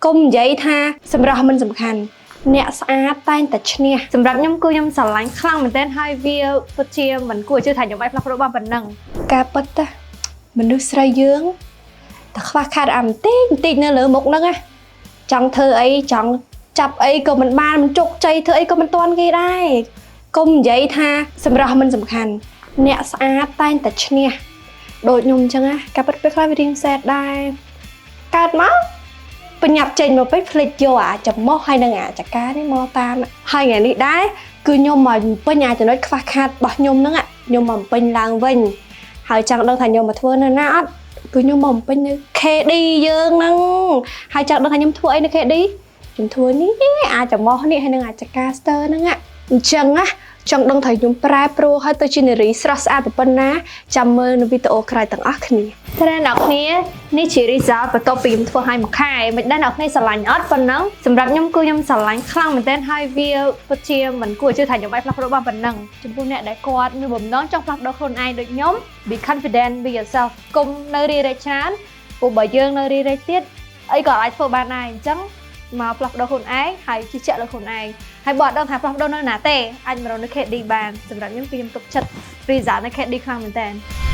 គុំនិយាយថាសម្រាប់មិនសំខាន់អ្នកស្អាតតែងតែឈ្នះសម្រាប់ខ្ញុំគឺខ្ញុំស្រឡាញ់ខ្លាំងមែនទែនហើយវាពិតជាមិនគួរជឿថាខ្ញុំអាចផ្លាស់ប្ដូរបានប៉ុណ្ណឹងការពិតតាមនុស្សស្រីយើងតែខ្វះខាតអាបន្តិចនៅលើមុខហ្នឹងណាចង់ធ្វើអីចង់ចាប់អីក៏មិនបានមិនជោគជ័យធ្វើអីក៏មិនទាន់គេដែរគុំនិយាយថាសម្រាប់មិនសំខាន់អ្នកស្អាតតែងតែឈ្នះដូចខ្ញុំអញ្ចឹងណាការពិតពេលខ្លះវារៀងសែតដែរកើតមកបញ្ញាប់ចេញមកពេកភ្លេចយកអាចំោះហើយនឹងអាចការនេះមកតាមហើយថ្ងៃនេះដែរគឺខ្ញុំមកពេញចំណុចខ្វះខាតរបស់ខ្ញុំហ្នឹងខ្ញុំមកពេញឡើងវិញហើយចង់ដឹងថាខ្ញុំមកធ្វើនៅណាអត់គឺខ្ញុំមកពេញនៅ KD យើងហ្នឹងហើយចង់ដឹងថាខ្ញុំធ្វើអីនៅ KD ខ្ញុំធ្វើនេះអាចចំោះនេះហើយនឹងអាចការ stir ហ្នឹងអញ្ចឹងណាចង់ដឹងថាខ្ញុំប្រែប្រួលឲ្យទៅជានារីស្រស់ស្អាតប៉ុណ្ណាចាំមើលនៅវីដេអូក្រោយទាំងអស់គ្នាតែអ្នកគ្នានេះជា result បន្ទាប់ពីខ្ញុំធ្វើឲ្យមួយខែមិនដឹងអ្នកគ្នាស្រឡាញ់អត់ប៉ុណ្ណឹងសម្រាប់ខ្ញុំគឺខ្ញុំស្រឡាញ់ខ្លាំងមែនទែនហើយវាពិតជាមិនគួរជឿថាខ្ញុំអាចផ្លាស់ប្ដូរបានប៉ុណ្ណឹងចំពោះអ្នកដែលគាត់មានបំណងចង់ផ្លាស់ប្ដូរខ្លួនឯងដូចខ្ញុំ be confident be yourself កុំនៅរីរែកច្រើនព្រោះបើយើងនៅរីរែកទៀតអីក៏អាចធ្វើបានដែរអញ្ចឹងមកផ្លាស់ប្ដូរខ្លួនឯងហើយជឿជាក់លើខ្លួនឯងហើយបើអត់ដឹងថាផ្លាស់ប្ដូរនៅណាទេអាចមករកនៅ KD បានសម្រាប់ខ្ញុំគឺខ្ញុំទុកចិត្ត result នៅ KD ខ្លាំងមែនតើ